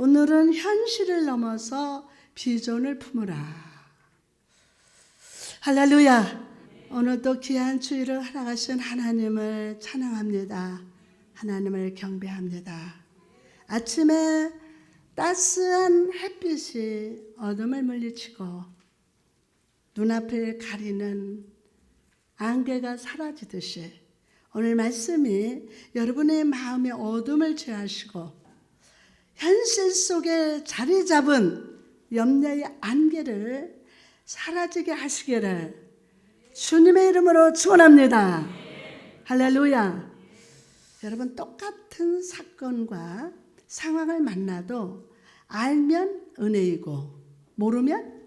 오늘은 현실을 넘어서 비전을 품으라. 할렐루야. 오늘도 귀한 주일을 허락하신 하나님을 찬양합니다. 하나님을 경배합니다. 아침에 따스한 햇빛이 어둠을 물리치고 눈앞을 가리는 안개가 사라지듯이 오늘 말씀이 여러분의 마음의 어둠을 제하시고 현실 속에 자리 잡은 염려의 안개를 사라지게 하시기를 주님의 이름으로 축원합니다. 할렐루야. 여러분, 똑같은 사건과 상황을 만나도 알면 은혜이고 모르면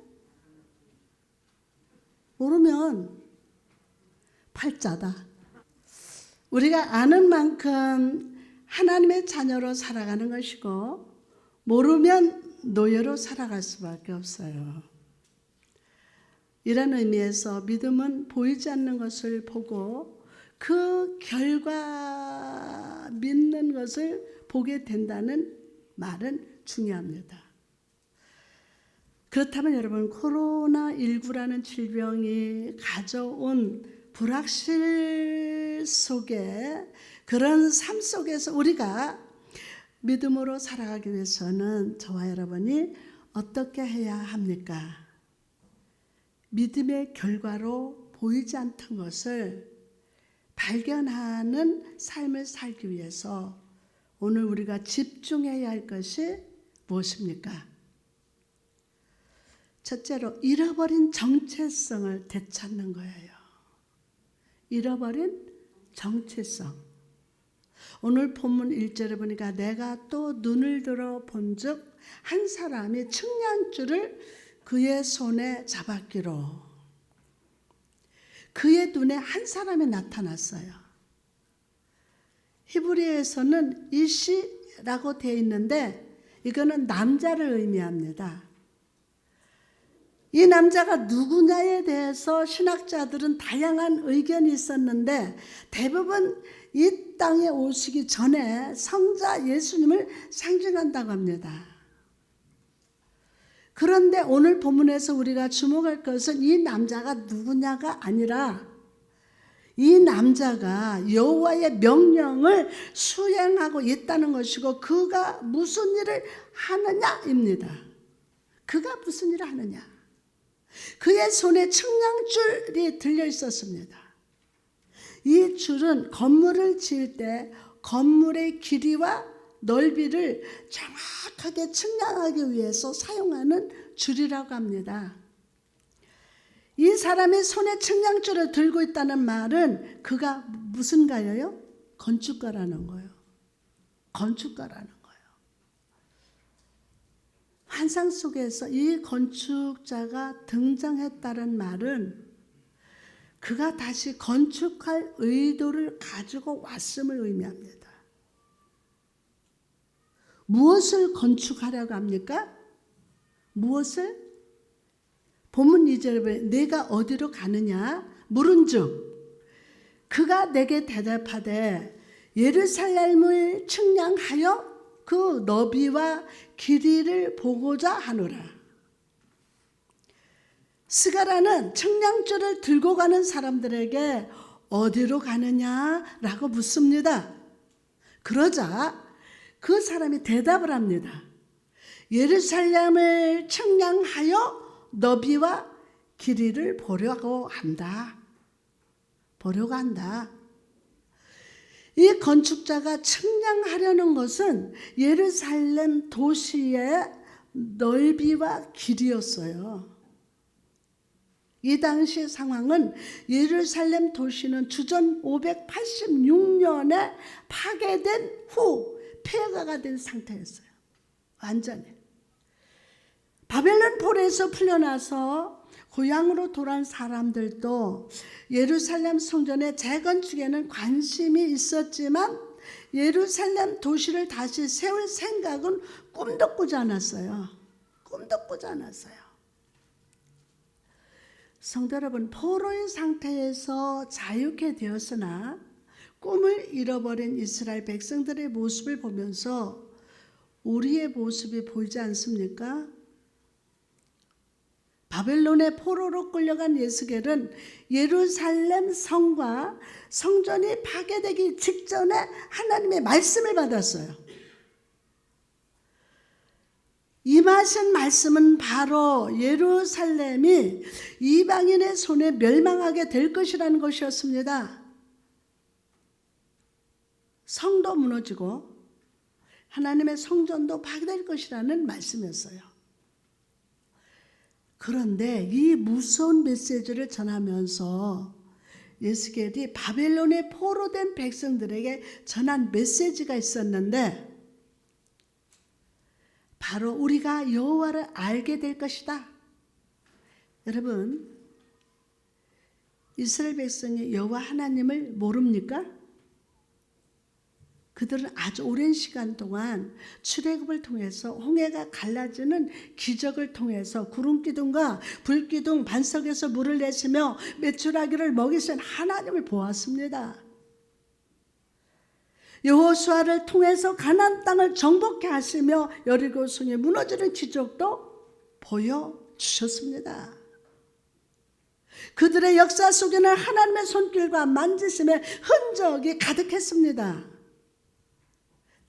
팔자다. 우리가 아는 만큼 하나님의 자녀로 살아가는 것이고 모르면 노예로 살아갈 수밖에 없어요. 이런 의미에서 믿음은 보이지 않는 것을 보고 그 결과 믿는 것을 보게 된다는 말은 중요합니다. 그렇다면 여러분, 코로나19라는 질병이 가져온 불확실 속에 그런 삶 속에서 우리가 믿음으로 살아가기 위해서는 저와 여러분이 어떻게 해야 합니까? 믿음의 결과로 보이지 않던 것을 발견하는 삶을 살기 위해서 오늘 우리가 집중해야 할 것이 무엇입니까? 첫째로 잃어버린 정체성을 되찾는 거예요. 잃어버린 정체성. 오늘 본문 1절에 보니까 내가 또 눈을 들어 본즉 한 사람이 측량줄을 그의 손에 잡았기로. 그의 눈에 한 사람이 나타났어요. 히브리어에서는 이시라고 되어 있는데 이거는 남자를 의미합니다. 이 남자가 누구냐에 대해서 신학자들은 다양한 의견이 있었는데 대부분 이 땅에 오시기 전에 성자 예수님을 상징한다고 합니다. 그런데 오늘 본문에서 우리가 주목할 것은 이 남자가 누구냐가 아니라 이 남자가 여호와의 명령을 수행하고 있다는 것이고 그가 무슨 일을 하느냐입니다. 그가 무슨 일을 하느냐. 그의 손에 측량줄이 들려 있었습니다. 이 줄은 건물을 지을 때 건물의 길이와 넓이를 정확하게 측량하기 위해서 사용하는 줄이라고 합니다. 이 사람이 손에 측량줄을 들고 있다는 말은 그가 무슨가요? 건축가라는 거예요. 건축가라는 거예요. 환상 속에서 이 건축자가 등장했다는 말은 그가 다시 건축할 의도를 가지고 왔음을 의미합니다. 무엇을 건축하려고 합니까? 무엇을? 본문 2절에 내가 어디로 가느냐 물은즉 그가 내게 대답하되 예루살렘을 측량하여 그 너비와 길이를 보고자 하노라. 스가라는 측량줄을 들고 가는 사람들에게 어디로 가느냐라고 묻습니다. 그러자 그 사람이 대답을 합니다. 예루살렘을 측량하여 너비와 길이를 보려고 한다. 보려고 한다. 이 건축자가 측량하려는 것은 예루살렘 도시의 넓이와 길이였어요. 이 당시 상황은 예루살렘 도시는 주전 586년에 파괴된 후 폐허가 된 상태였어요. 완전히. 바벨론 포로에서 풀려나서 고향으로 돌아온 사람들도 예루살렘 성전의 재건축에는 관심이 있었지만 예루살렘 도시를 다시 세울 생각은 꿈도 꾸지 않았어요. 꿈도 꾸지 않았어요. 성도 여러분, 포로인 상태에서 자유케 되었으나 꿈을 잃어버린 이스라엘 백성들의 모습을 보면서 우리의 모습이 보이지 않습니까? 바벨론의 포로로 끌려간 에스겔은 예루살렘 성과 성전이 파괴되기 직전에 하나님의 말씀을 받았어요. 임하신 말씀은 바로 예루살렘이 이방인의 손에 멸망하게 될 것이라는 것이었습니다. 성도 무너지고 하나님의 성전도 파괴될 것이라는 말씀이었어요. 그런데 이 무서운 메시지를 전하면서 에스겔이 바벨론에 포로된 백성들에게 전한 메시지가 있었는데 바로 우리가 여호와를 알게 될 것이다. 여러분, 이스라엘 백성이 여호와 하나님을 모릅니까? 그들은 아주 오랜 시간 동안 출애굽을 통해서 홍해가 갈라지는 기적을 통해서 구름기둥과 불기둥 반석에서 물을 내시며 메추라기를 먹이신 하나님을 보았습니다. 여호수아를 통해서 가나안 땅을 정복케 하시며 여리고 성이 무너지는 기적도 보여주셨습니다. 그들의 역사 속에는 하나님의 손길과 만지심의 흔적이 가득했습니다.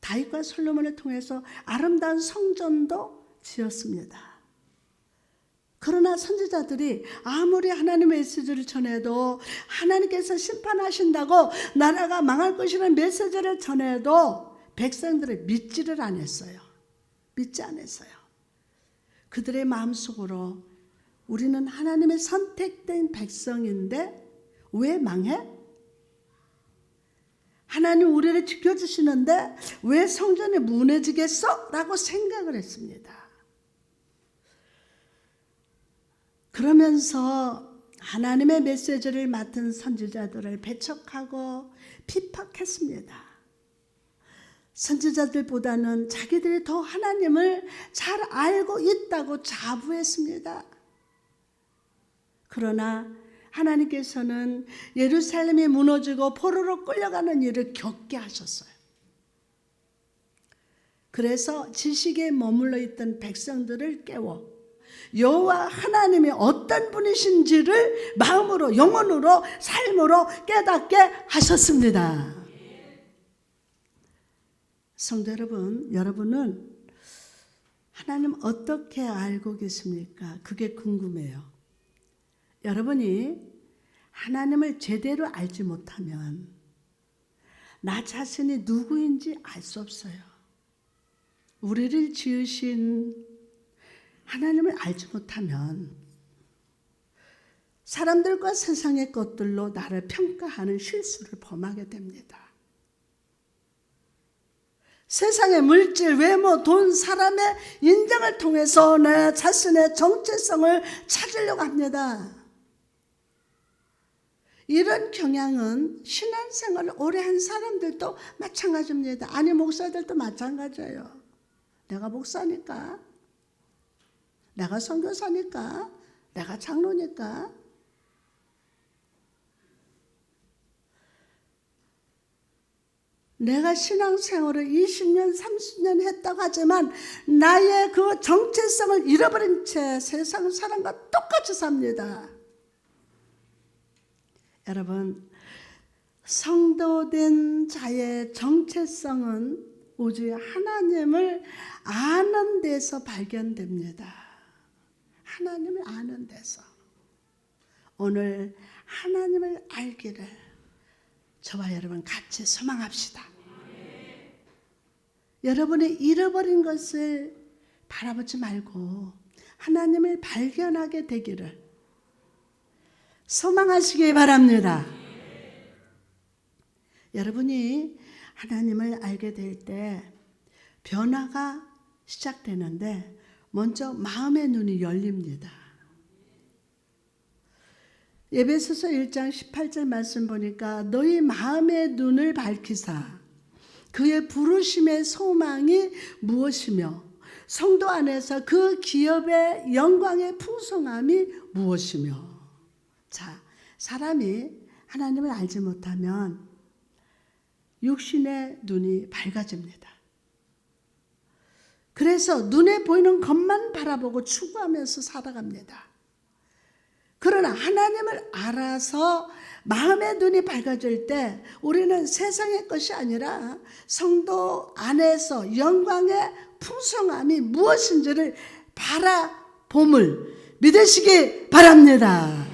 다윗과 솔로몬을 통해서 아름다운 성전도 지었습니다. 그러나 선지자들이 아무리 하나님의 메시지를 전해도 하나님께서 심판하신다고 나라가 망할 것이라는 메시지를 전해도 백성들을 믿지를 않았어요. 믿지 않았어요. 그들의 마음속으로 우리는 하나님의 선택된 백성인데 왜 망해? 하나님 우리를 지켜주시는데 왜 성전이 무너지겠어? 라고 생각을 했습니다. 그러면서 하나님의 메시지를 맡은 선지자들을 배척하고 핍박했습니다. 선지자들보다는 자기들이 더 하나님을 잘 알고 있다고 자부했습니다. 그러나 하나님께서는 예루살렘이 무너지고 포로로 끌려가는 일을 겪게 하셨어요. 그래서 지식에 머물러 있던 백성들을 깨워 여호와 하나님이 어떤 분이신지를 마음으로 영혼으로 삶으로 깨닫게 하셨습니다. 성도 여러분, 여러분은 하나님 어떻게 알고 계십니까? 그게 궁금해요. 여러분이 하나님을 제대로 알지 못하면 나 자신이 누구인지 알 수 없어요. 우리를 지으신 하나님을 알지 못하면 사람들과 세상의 것들로 나를 평가하는 실수를 범하게 됩니다. 세상의 물질, 외모, 돈, 사람의 인정을 통해서 내 자신의 정체성을 찾으려고 합니다. 이런 경향은 신앙생활을 오래 한 사람들도 마찬가지입니다. 아니 목사들도 마찬가지예요. 내가 목사니까, 내가 선교사니까, 내가 장로니까. 내가 신앙생활을 20년, 30년 했다고 하지만 나의 그 정체성을 잃어버린 채 세상 사람과 똑같이 삽니다. 여러분, 성도된 자의 정체성은 오직 하나님을 아는 데서 발견됩니다. 하나님을 아는 데서. 오늘 하나님을 알기를 저와 여러분 같이 소망합시다. 여러분이 잃어버린 것을 바라보지 말고 하나님을 발견하게 되기를 소망하시기 바랍니다. 여러분이 하나님을 알게 될 때 변화가 시작되는데 먼저 마음의 눈이 열립니다. 에베소서 1장 18절 말씀 보니까 너희 마음의 눈을 밝히사 그의 부르심의 소망이 무엇이며 성도 안에서 그 기업의 영광의 풍성함이 무엇이며. 자, 사람이 하나님을 알지 못하면 육신의 눈이 밝아집니다. 그래서 눈에 보이는 것만 바라보고 추구하면서 살아갑니다. 그러나 하나님을 알아서 마음의 눈이 밝아질 때 우리는 세상의 것이 아니라 성도 안에서 영광의 풍성함이 무엇인지를 바라봄을 믿으시기 바랍니다.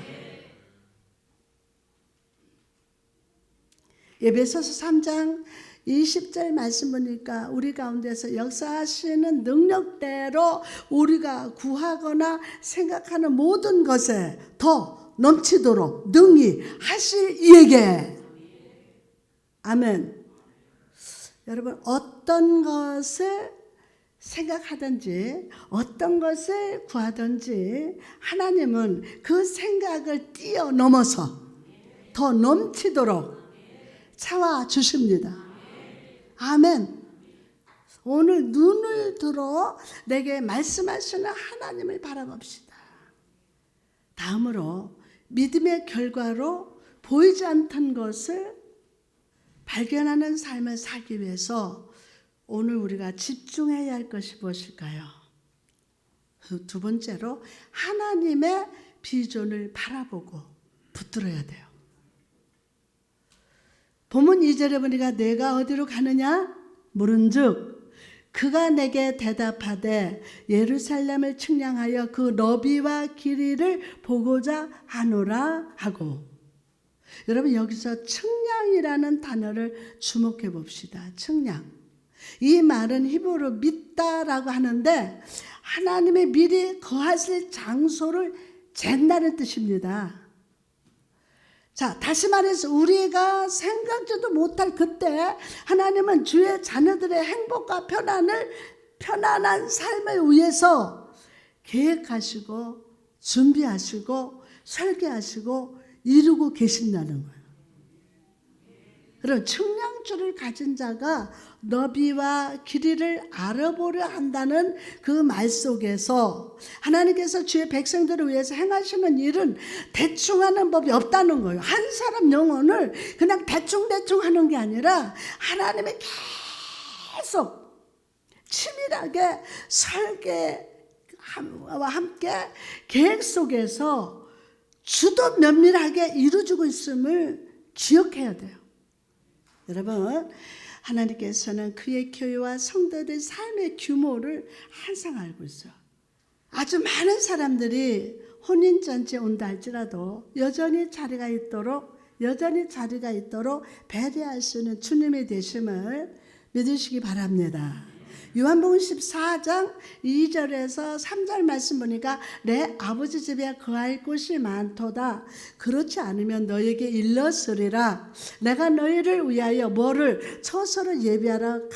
에베소서 3장 20절 말씀 보니까 우리 가운데서 역사하시는 능력대로 우리가 구하거나 생각하는 모든 것에 더 넘치도록 능히 하실 이에게. 아멘. 여러분, 어떤 것을 생각하든지 어떤 것을 구하든지 하나님은 그 생각을 뛰어넘어서 더 넘치도록 차와 주십니다. 아멘. 오늘 눈을 들어 내게 말씀하시는 하나님을 바라봅시다. 다음으로 믿음의 결과로 보이지 않던 것을 발견하는 삶을 살기 위해서 오늘 우리가 집중해야 할 것이 무엇일까요? 두 번째로 하나님의 비전을 바라보고 붙들어야 돼요. 본문 2절에 보니까 내가 어디로 가느냐 물은즉 그가 내게 대답하되 예루살렘을 측량하여 그 너비와 길이를 보고자 하노라 하고. 여러분, 여기서 측량이라는 단어를 주목해 봅시다. 측량. 이 말은 히브리어로 믿다라고 하는데 하나님의 미리 거하실 장소를 잰다는 뜻입니다. 자, 다시 말해서 우리가 생각지도 못할 그때 하나님은 주의 자녀들의 행복과 편안한 삶을 위해서 계획하시고 준비하시고 설계하시고 이루고 계신다는 거예요. 그럼 측량줄을 가진 자가 너비와 길이를 알아보려 한다는 그 말 속에서 하나님께서 주의 백성들을 위해서 행하시는 일은 대충 하는 법이 없다는 거예요. 한 사람 영혼을 그냥 대충 하는 게 아니라 하나님의 계속 치밀하게 설계와 함께 계획 속에서 주도 면밀하게 이루어지고 있음을 기억해야 돼요. 여러분, 하나님께서는 그의 교회와 성도들의 삶의 규모를 항상 알고 있어요. 아주 많은 사람들이 혼인잔치에 온다 할지라도 여전히 자리가 있도록 배려할 수 있는 주님의 되심을 믿으시기 바랍니다. 요한복음 14장 2절에서 3절 말씀 보니까 내 아버지 집에 거할 곳이 많도다. 그렇지 않으면 너에게 일렀으리라. 내가 너희를 위하여 뭐를 처소를 예비하러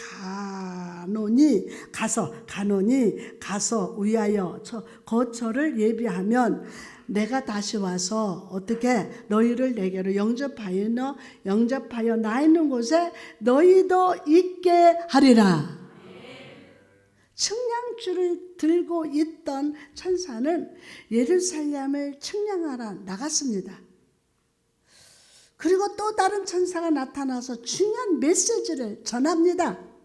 가서 위하여 거처를 예비하면 내가 다시 와서 어떻게 너희를 내게로 영접하여 나 있는 곳에 너희도 있게 하리라. 측량줄을 들고 있던 천사는 예루살렘을 측량하러 나갔습니다. 그리고 또 다른 천사가 나타나서 중요한 메시지를 전합니다.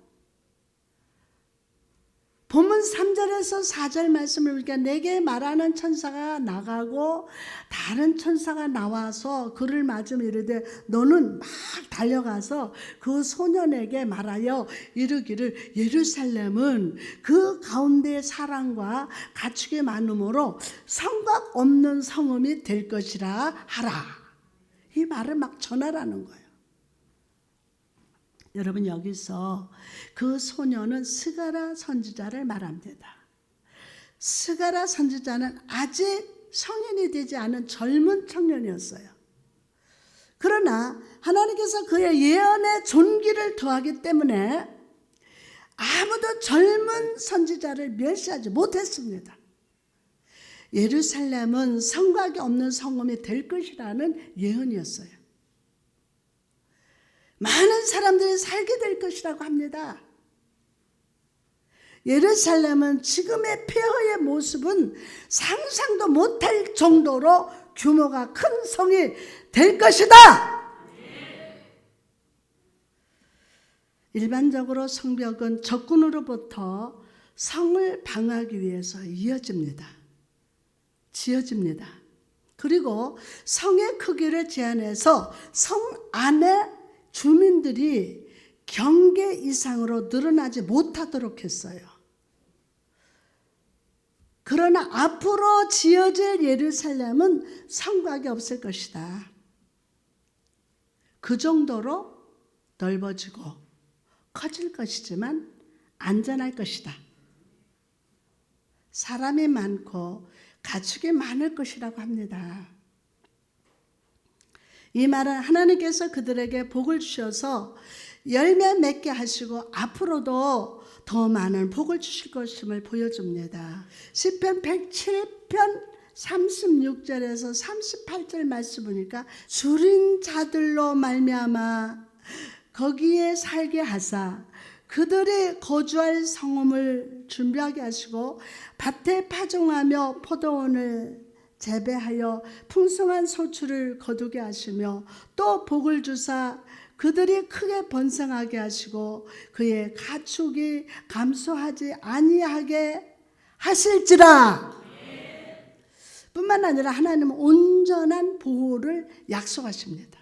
본문 3절에서 4절 말씀을 보니까 내게 말하는 천사가 나가고 다른 천사가 나와서 그를 맞으며 이르되 너는 막 달려가서 그 소년에게 말하여 이르기를 예루살렘은 그 가운데 사랑과 가축이 많음으로 성곽 없는 성읍이 될 것이라 하라. 이 말을 막 전하라는 거예요. 여러분, 여기서 그 소녀는 스가랴 선지자를 말합니다. 스가랴 선지자는 아직 성인이 되지 않은 젊은 청년이었어요. 그러나 하나님께서 그의 예언의 존귀를 더하기 때문에 아무도 젊은 선지자를 멸시하지 못했습니다. 예루살렘은 성곽이 없는 성읍이 될 것이라는 예언이었어요. 많은 사람들이 살게 될 것이라고 합니다. 예루살렘은 지금의 폐허의 모습은 상상도 못할 정도로 규모가 큰 성이 될 것이다. 일반적으로 성벽은 적군으로부터 성을 방어하기 위해서 지어집니다. 그리고 성의 크기를 제한해서 성 안에 주민들이 경계 이상으로 늘어나지 못하도록 했어요. 그러나 앞으로 지어질 예루살렘은 성곽이 없을 것이다. 그 정도로 넓어지고 커질 것이지만 안전할 것이다. 사람이 많고 가축이 많을 것이라고 합니다. 이 말은 하나님께서 그들에게 복을 주셔서 열매 맺게 하시고 앞으로도 더 많은 복을 주실 것임을 보여줍니다. 시편 107편 36절에서 38절 말씀 보니까 줄인 자들로 말미암아 거기에 살게 하사 그들이 거주할 성읍을 준비하게 하시고 밭에 파종하며 포도원을 재배하여 풍성한 소출을 거두게 하시며 또 복을 주사 그들이 크게 번성하게 하시고 그의 가축이 감소하지 아니하게 하실지라. 뿐만 아니라 하나님은 온전한 보호를 약속하십니다.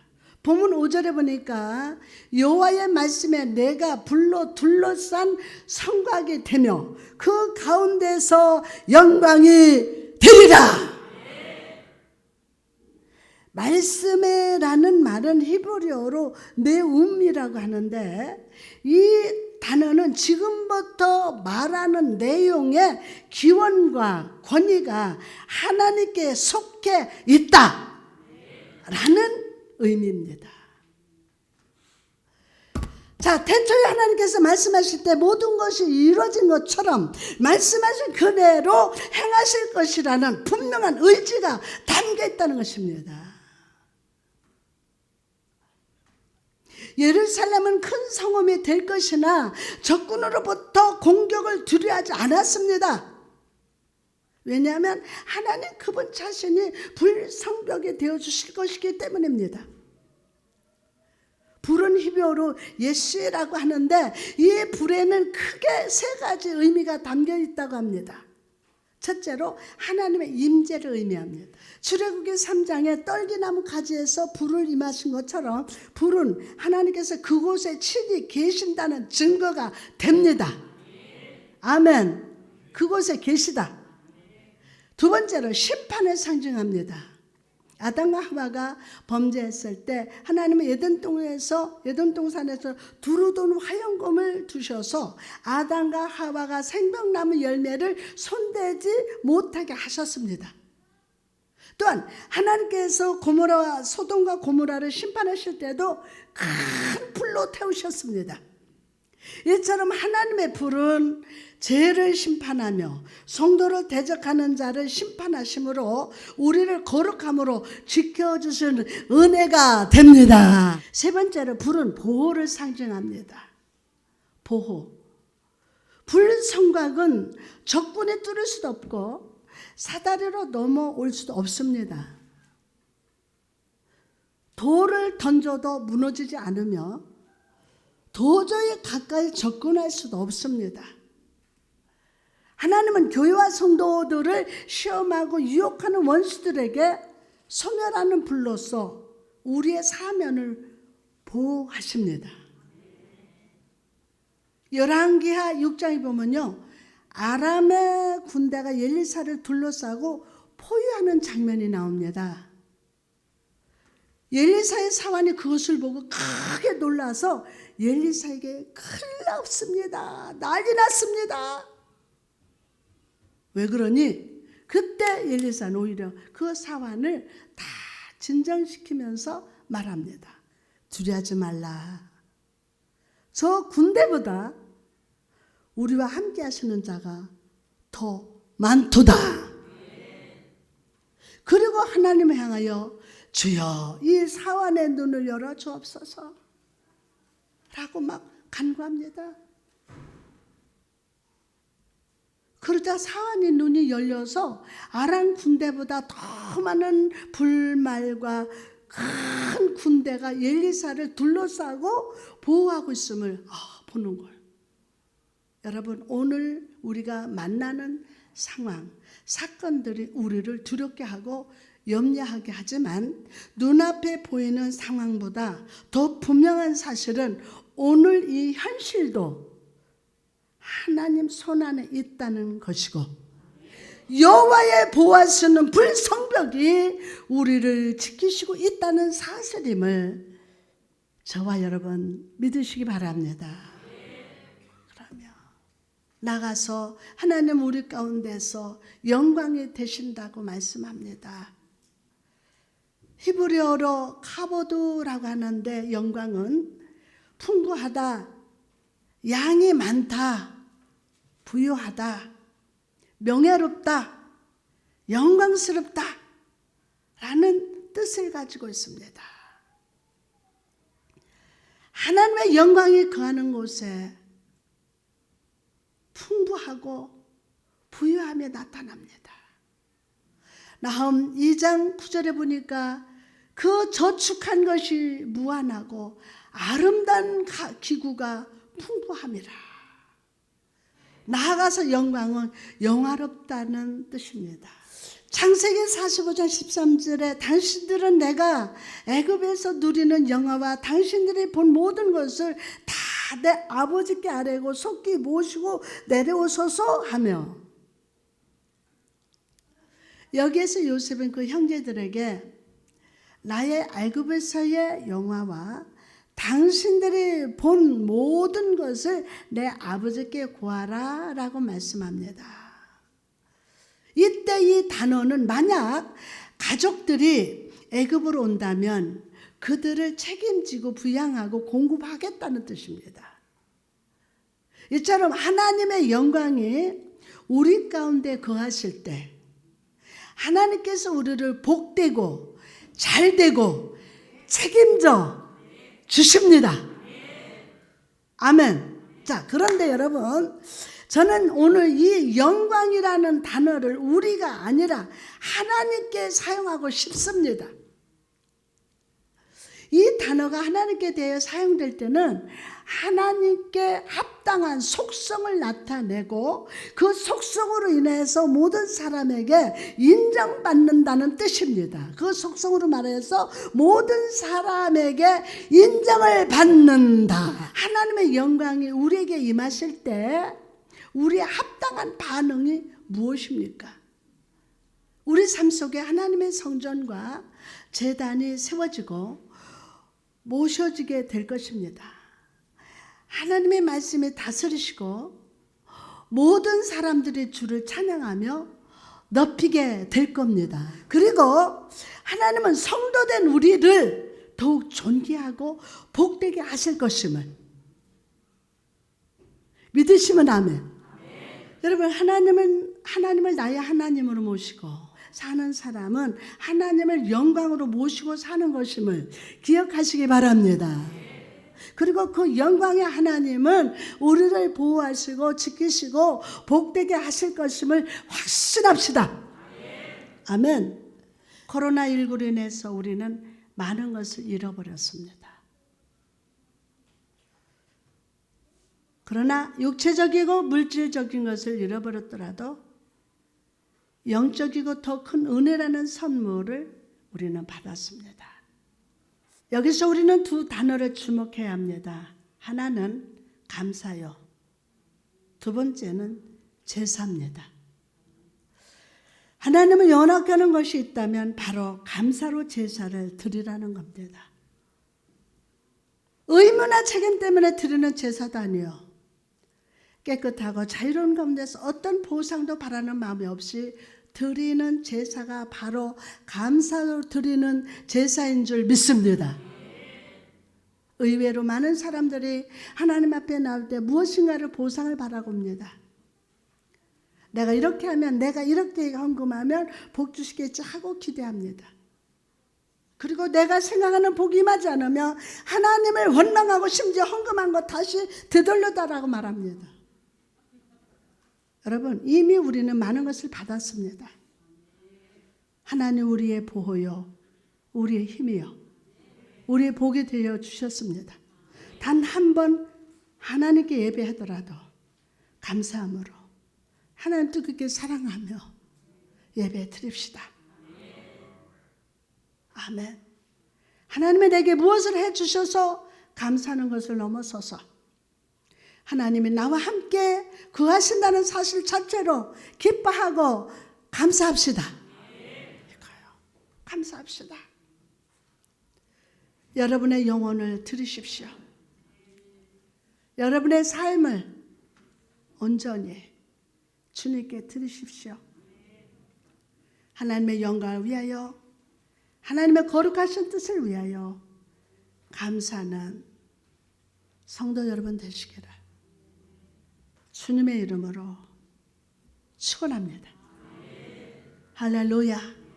본문 5절에 보니까 여호와의 말씀에 내가 불로 둘러싼 성곽이 되며 그 가운데서 영광이 되리라. 말씀에라는 말은 히브리어로 네움이라고 하는데 이 단어는 지금부터 말하는 내용의 기원과 권위가 하나님께 속해 있다라는 의미입니다. 자, 태초에 하나님께서 말씀하실 때 모든 것이 이루어진 것처럼 말씀하신 그대로 행하실 것이라는 분명한 의지가 담겨 있다는 것입니다. 예루살렘은 큰 성읍이 될 것이나 적군으로부터 공격을 두려워하지 않았습니다. 왜냐하면 하나님 그분 자신이 불성벽이 되어주실 것이기 때문입니다. 불은 히브리어로 예시라고 하는데 이 불에는 크게 세 가지 의미가 담겨 있다고 합니다. 첫째로 하나님의 임재를 의미합니다. 출애굽기 3장에 떨기나무 가지에서 불을 임하신 것처럼 불은 하나님께서 그곳에 친히 계신다는 증거가 됩니다. 아멘. 그곳에 계시다. 두 번째로 심판을 상징합니다. 아담과 하와가 범죄했을 때 하나님은 에덴 동산에서 두루돈 화영금을 두셔서 아담과 하와가 생명나무 열매를 손대지 못하게 하셨습니다. 또한 하나님께서 소돔과 고모라를 심판하실 때도 큰 불로 태우셨습니다. 이처럼 하나님의 불은 죄를 심판하며 성도를 대적하는 자를 심판하심으로 우리를 거룩함으로 지켜주시는 은혜가 됩니다. 세 번째로 불은 보호를 상징합니다. 보호. 불성곽은 적군이 뚫을 수도 없고 사다리로 넘어올 수도 없습니다. 돌을 던져도 무너지지 않으며 도저히 가까이 접근할 수도 없습니다. 하나님은 교회와 성도들을 시험하고 유혹하는 원수들에게 소멸하는 불로서 우리의 사면을 보호하십니다. 열왕기하 6장에 보면요, 아람의 군대가 엘리사를 둘러싸고 포위하는 장면이 나옵니다. 엘리사의 사환이 그것을 보고 크게 놀라서 엘리사에게 큰일 났습니다. 난리 났습니다. 왜 그러니? 그때 엘리사는 오히려 그 사환을 다 진정시키면서 말합니다. 두려워하지 말라. 저 군대보다 우리와 함께 하시는 자가 더 많도다. 그리고 하나님을 향하여 주여 이 사환의 눈을 열어 주옵소서 라고 막 간구합니다. 그러자 사환의 눈이 열려서 아람 군대보다 더 많은 불말과 큰 군대가 엘리사를 둘러싸고 보호하고 있음을 보는 걸. 여러분, 오늘 우리가 만나는 상황, 사건들이 우리를 두렵게 하고 염려하게 하지만 눈앞에 보이는 상황보다 더 분명한 사실은 오늘 이 현실도 하나님 손안에 있다는 것이고, 여호와의 보호하시는 불성벽이 우리를 지키시고 있다는 사실임을 저와 여러분 믿으시기 바랍니다. 그러면 나가서 하나님 우리 가운데서 영광이 되신다고 말씀합니다. 히브리어로 카보드라고 하는데 영광은 풍부하다, 양이 많다, 부유하다, 명예롭다, 영광스럽다 라는 뜻을 가지고 있습니다. 하나님의 영광이 거하는 곳에 풍부하고 부유함이 나타납니다. 나훔 2장 9절에 보니까 그 저축한 것이 무한하고 아름다운 기구가 풍부함이라. 나아가서 영광은 영화롭다는 뜻입니다. 창세기 45장 13절에 당신들은 내가 애굽에서 누리는 영화와 당신들이 본 모든 것을 다 내 아버지께 아뢰고 속히 모시고 내려오소서 하며, 여기에서 요셉은 그 형제들에게 나의 애굽에서의 영화와 당신들이 본 모든 것을 내 아버지께 구하라 라고 말씀합니다. 이때 이 단어는 만약 가족들이 애굽으로 온다면 그들을 책임지고 부양하고 공급하겠다는 뜻입니다. 이처럼 하나님의 영광이 우리 가운데 거하실 때 하나님께서 우리를 복되고 잘되고 책임져 주십니다. 아멘. 자, 그런데 여러분, 저는 오늘 이 영광이라는 단어를 우리가 아니라 하나님께 사용하고 싶습니다. 이 단어가 하나님께 대해 사용될 때는 하나님께 합당한 속성을 나타내고 그 속성으로 인해서 모든 사람에게 인정받는다는 뜻입니다. 그 속성으로 말해서 모든 사람에게 인정을 받는다. 하나님의 영광이 우리에게 임하실 때 우리의 합당한 반응이 무엇입니까? 우리 삶 속에 하나님의 성전과 제단이 세워지고 모셔지게 될 것입니다. 하나님의 말씀에 다스리시고 모든 사람들이 주를 찬양하며 높이게 될 겁니다. 그리고 하나님은 성도된 우리를 더욱 존귀하고 복되게 하실 것임을 믿으시면 아멘. 여러분, 하나님을 나의 하나님으로 모시고 사는 사람은 하나님을 영광으로 모시고 사는 것임을 기억하시기 바랍니다. 그리고 그 영광의 하나님은 우리를 보호하시고 지키시고 복되게 하실 것임을 확신합시다. 아멘. 코로나19로 인해서 우리는 많은 것을 잃어버렸습니다. 그러나 육체적이고 물질적인 것을 잃어버렸더라도 영적이고 더 큰 은혜라는 선물을 우리는 받았습니다. 여기서 우리는 두 단어를 주목해야 합니다. 하나는 감사요, 두 번째는 제사입니다. 하나님을 연합케 하는 것이 있다면 바로 감사로 제사를 드리라는 겁니다. 의무나 책임 때문에 드리는 제사도 아니요, 깨끗하고 자유로운 가운데서 어떤 보상도 바라는 마음이 없이 드리는 제사가 바로 감사로 드리는 제사인 줄 믿습니다. 의외로 많은 사람들이 하나님 앞에 나올 때 무엇인가를 보상을 바라고 옵니다. 내가 이렇게 하면, 내가 이렇게 헌금하면 복 주시겠지 하고 기대합니다. 그리고 내가 생각하는 복이 임하지 않으면 하나님을 원망하고 심지어 헌금한 거 다시 되돌려달라고 말합니다. 여러분, 이미 우리는 많은 것을 받았습니다. 하나님 우리의 보호요, 우리의 힘이요, 우리의 복이 되어 주셨습니다. 단 한 번 하나님께 예배하더라도 감사함으로 하나님 뜨겁게 사랑하며 예배 드립시다. 아멘. 하나님이 내게 무엇을 해주셔서 감사하는 것을 넘어서서 하나님이 나와 함께 거하신다는 사실 자체로 기뻐하고 감사합시다. 이거요. 감사합시다. 여러분의 영혼을 들으십시오. 여러분의 삶을 온전히 주님께 들으십시오. 하나님의 영광을 위하여, 하나님의 거룩하신 뜻을 위하여 감사하는 성도 여러분 되시기를 주님의 이름으로 축원합니다. 할렐루야.